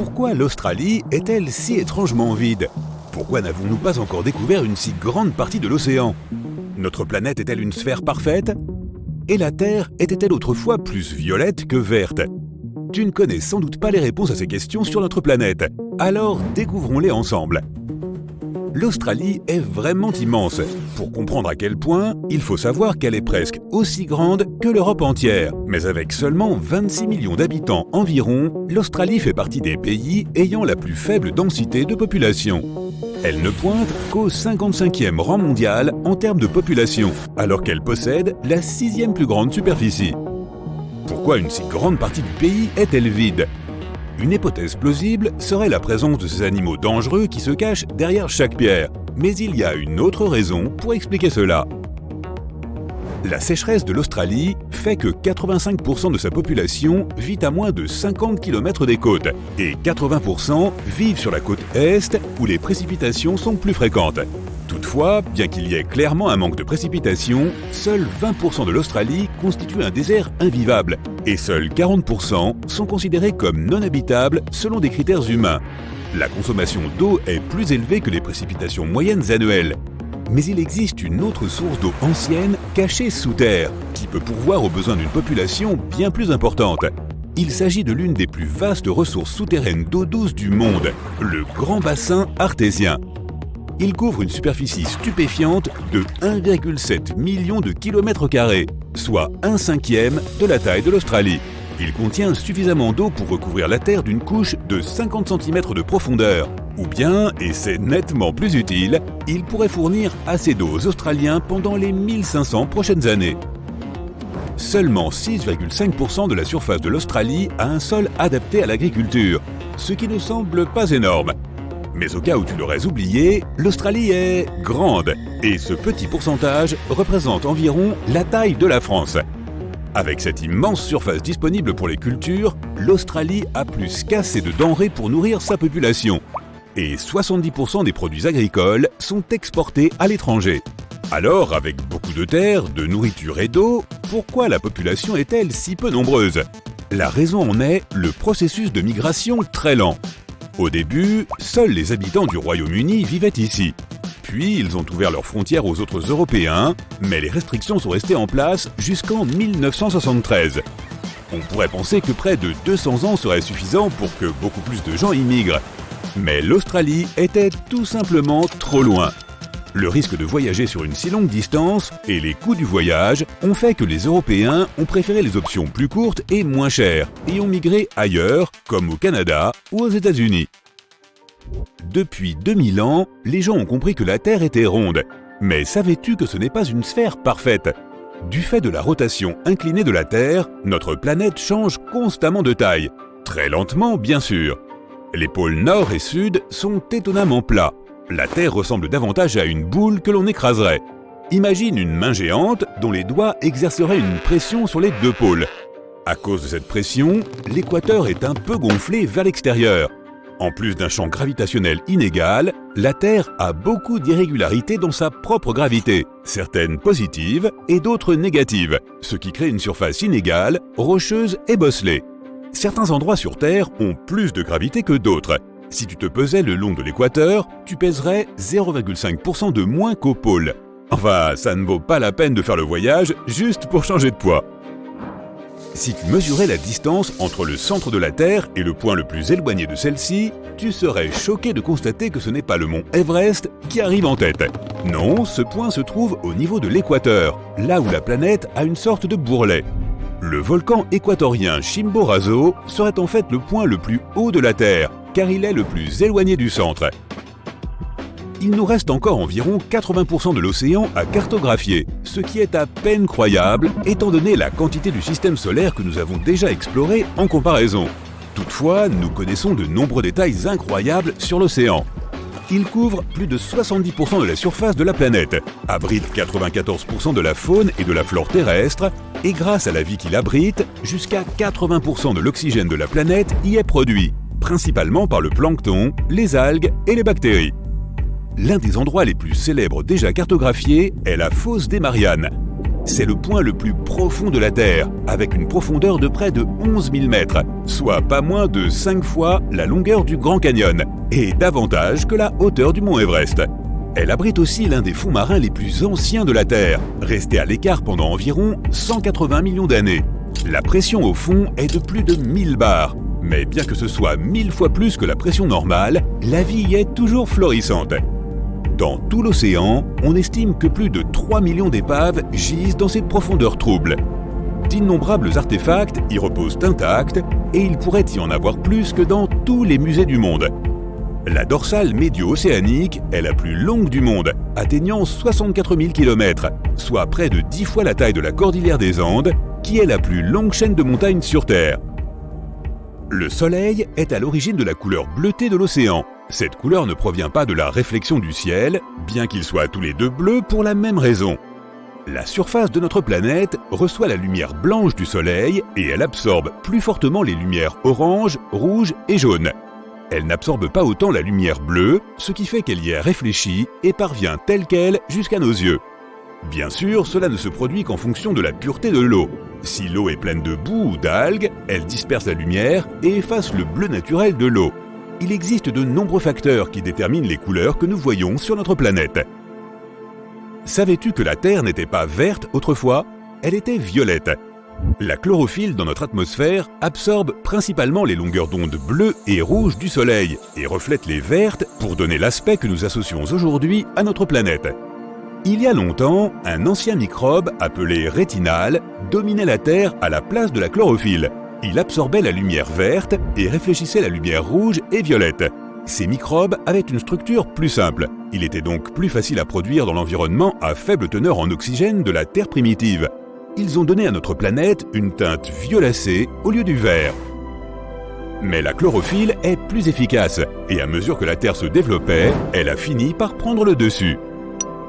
Pourquoi l'Australie est-elle si étrangement vide? Pourquoi n'avons-nous pas encore découvert une si grande partie de l'océan? Notre planète est-elle une sphère parfaite? Et la Terre était-elle autrefois plus violette que verte? Tu ne connais sans doute pas les réponses à ces questions sur notre planète. Alors découvrons-les ensemble. L'Australie est vraiment immense. Pour comprendre à quel point, il faut savoir qu'elle est presque aussi grande que l'Europe entière. Mais avec seulement 26 millions d'habitants environ, l'Australie fait partie des pays ayant la plus faible densité de population. Elle ne pointe qu'au 55e rang mondial en termes de population, alors qu'elle possède la 6e plus grande superficie. Pourquoi une si grande partie du pays est-elle vide? Une hypothèse plausible serait la présence de ces animaux dangereux qui se cachent derrière chaque pierre. Mais il y a une autre raison pour expliquer cela. La sécheresse de l'Australie fait que 85% de sa population vit à moins de 50 km des côtes et 80% vivent sur la côte est où les précipitations sont plus fréquentes. Toutefois, bien qu'il y ait clairement un manque de précipitations, seuls 20% de l'Australie constituent un désert invivable et seuls 40% sont considérés comme non habitables selon des critères humains. La consommation d'eau est plus élevée que les précipitations moyennes annuelles. Mais il existe une autre source d'eau ancienne cachée sous terre qui peut pourvoir aux besoins d'une population bien plus importante. Il s'agit de l'une des plus vastes ressources souterraines d'eau douce du monde, le Grand Bassin Artésien. Il couvre une superficie stupéfiante de 1,7 million de kilomètres carrés, soit 1/5 de la taille de l'Australie. Il contient suffisamment d'eau pour recouvrir la Terre d'une couche de 50 cm de profondeur. Ou bien, et c'est nettement plus utile, il pourrait fournir assez d'eau aux Australiens pendant les 1500 prochaines années. Seulement 6,5% de la surface de l'Australie a un sol adapté à l'agriculture, ce qui ne semble pas énorme. Mais au cas où tu l'aurais oublié, l'Australie est grande et ce petit pourcentage représente environ la taille de la France. Avec cette immense surface disponible pour les cultures, l'Australie a plus qu'assez de denrées pour nourrir sa population. Et 70% des produits agricoles sont exportés à l'étranger. Alors, avec beaucoup de terre, de nourriture et d'eau, pourquoi la population est-elle si peu nombreuse? La raison en est le processus de migration très lent. Au début, seuls les habitants du Royaume-Uni vivaient ici. Puis, ils ont ouvert leurs frontières aux autres Européens, mais les restrictions sont restées en place jusqu'en 1973. On pourrait penser que près de 200 ans seraient suffisants pour que beaucoup plus de gens immigrent. Mais l'Australie était tout simplement trop loin. Le risque de voyager sur une si longue distance et les coûts du voyage ont fait que les Européens ont préféré les options plus courtes et moins chères et ont migré ailleurs, comme au Canada ou aux États-Unis. Depuis 2000 ans, les gens ont compris que la Terre était ronde. Mais savais-tu que ce n'est pas une sphère parfaite? Du fait de la rotation inclinée de la Terre, notre planète change constamment de taille. Très lentement, bien sûr. Les pôles nord et sud sont étonnamment plats. La Terre ressemble davantage à une boule que l'on écraserait. Imagine une main géante dont les doigts exerceraient une pression sur les deux pôles. À cause de cette pression, l'équateur est un peu gonflé vers l'extérieur. En plus d'un champ gravitationnel inégal, la Terre a beaucoup d'irrégularités dans sa propre gravité, certaines positives et d'autres négatives, ce qui crée une surface inégale, rocheuse et bosselée. Certains endroits sur Terre ont plus de gravité que d'autres. Si tu te pesais le long de l'équateur, tu pèserais 0,5% de moins qu'au pôle. Enfin, ça ne vaut pas la peine de faire le voyage juste pour changer de poids. Si tu mesurais la distance entre le centre de la Terre et le point le plus éloigné de celle-ci, tu serais choqué de constater que ce n'est pas le mont Everest qui arrive en tête. Non, ce point se trouve au niveau de l'équateur, là où la planète a une sorte de bourrelet. Le volcan équatorien Chimborazo serait en fait le point le plus haut de la Terre, car il est le plus éloigné du centre. Il nous reste encore environ 80% de l'océan à cartographier, ce qui est à peine croyable étant donné la quantité du système solaire que nous avons déjà exploré en comparaison. Toutefois, nous connaissons de nombreux détails incroyables sur l'océan. Il couvre plus de 70% de la surface de la planète, abrite 94% de la faune et de la flore terrestre, et grâce à la vie qu'il abrite, jusqu'à 80% de l'oxygène de la planète y est produit, principalement par le plancton, les algues et les bactéries. L'un des endroits les plus célèbres déjà cartographiés est la fosse des Mariannes. c'est le point le plus profond de la Terre, avec une profondeur de près de 11 000 mètres, soit pas moins de 5 fois la longueur du Grand Canyon, et davantage que la hauteur du mont Everest. Elle abrite aussi l'un des fonds marins les plus anciens de la Terre, resté à l'écart pendant environ 180 millions d'années. La pression au fond est de plus de 1000 bars, mais bien que ce soit 1000 fois plus que la pression normale, la vie y est toujours florissante. Dans tout l'océan, on estime que plus de 3 millions d'épaves gisent dans ces profondeurs troubles. D'innombrables artefacts y reposent intacts et il pourrait y en avoir plus que dans tous les musées du monde. La dorsale médio-océanique est la plus longue du monde, atteignant 64 000 km, soit près de 10 fois la taille de la cordillère des Andes, qui est la plus longue chaîne de montagnes sur Terre. Le Soleil est à l'origine de la couleur bleutée de l'océan. Cette couleur ne provient pas de la réflexion du ciel, bien qu'ils soient tous les deux bleus pour la même raison. La surface de notre planète reçoit la lumière blanche du Soleil et elle absorbe plus fortement les lumières orange, rouge et jaune. Elle n'absorbe pas autant la lumière bleue, ce qui fait qu'elle y est réfléchie et parvient telle qu'elle jusqu'à nos yeux. Bien sûr, cela ne se produit qu'en fonction de la pureté de l'eau. Si l'eau est pleine de boue ou d'algues, elle disperse la lumière et efface le bleu naturel de l'eau. Il existe de nombreux facteurs qui déterminent les couleurs que nous voyons sur notre planète. Savais-tu que la Terre n'était pas verte autrefois? Elle était violette. La chlorophylle dans notre atmosphère absorbe principalement les longueurs d'onde bleues et rouges du Soleil et reflète les vertes pour donner l'aspect que nous associons aujourd'hui à notre planète. Il y a longtemps, un ancien microbe appelé rétinal dominait la Terre à la place de la chlorophylle. Il absorbait la lumière verte et réfléchissait la lumière rouge et violette. Ces microbes avaient une structure plus simple. Il était donc plus facile à produire dans l'environnement à faible teneur en oxygène de la Terre primitive. Ils ont donné à notre planète une teinte violacée au lieu du vert. Mais la chlorophylle est plus efficace et à mesure que la Terre se développait, elle a fini par prendre le dessus.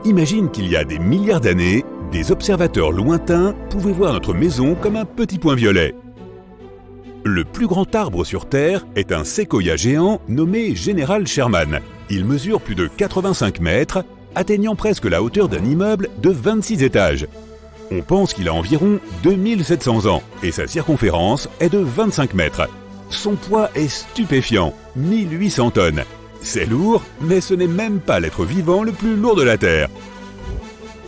Imagine qu'il y a des milliards d'années, des observateurs lointains pouvaient voir notre maison comme un petit point violet. Le plus grand arbre sur Terre est un séquoia géant nommé General Sherman. Il mesure plus de 85 mètres, atteignant presque la hauteur d'un immeuble de 26 étages. On pense qu'il a environ 2700 ans et sa circonférence est de 25 mètres. Son poids est stupéfiant, 1800 tonnes. C'est lourd, mais ce n'est même pas l'être vivant le plus lourd de la Terre.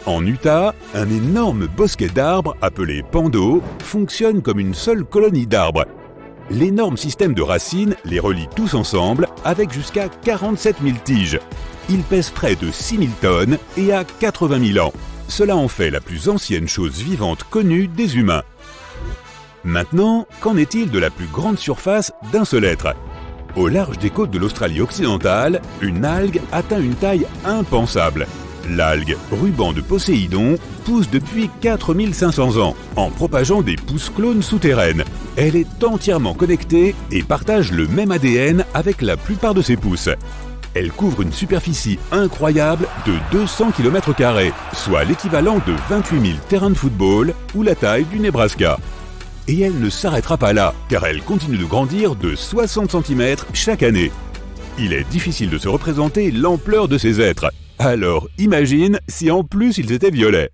En Utah, un énorme bosquet d'arbres appelé Pando fonctionne comme une seule colonie d'arbres. L'énorme système de racines les relie tous ensemble avec jusqu'à 47 000 tiges. Il pèse près de 6 000 tonnes et a 80 000 ans. Cela en fait la plus ancienne chose vivante connue des humains. Maintenant, qu'en est-il de la plus grande surface d'un seul être? Au large des côtes de l'Australie occidentale, une algue atteint une taille impensable. L'algue ruban de Poséidon pousse depuis 4500 ans, en propageant des pousses-clones souterraines. Elle est entièrement connectée et partage le même ADN avec la plupart de ses pousses. Elle couvre une superficie incroyable de 200 km², soit l'équivalent de 28 000 terrains de football ou la taille du Nebraska. Et elle ne s'arrêtera pas là, car elle continue de grandir de 60 cm chaque année. Il est difficile de se représenter l'ampleur de ces êtres. Alors imagine si en plus ils étaient violets.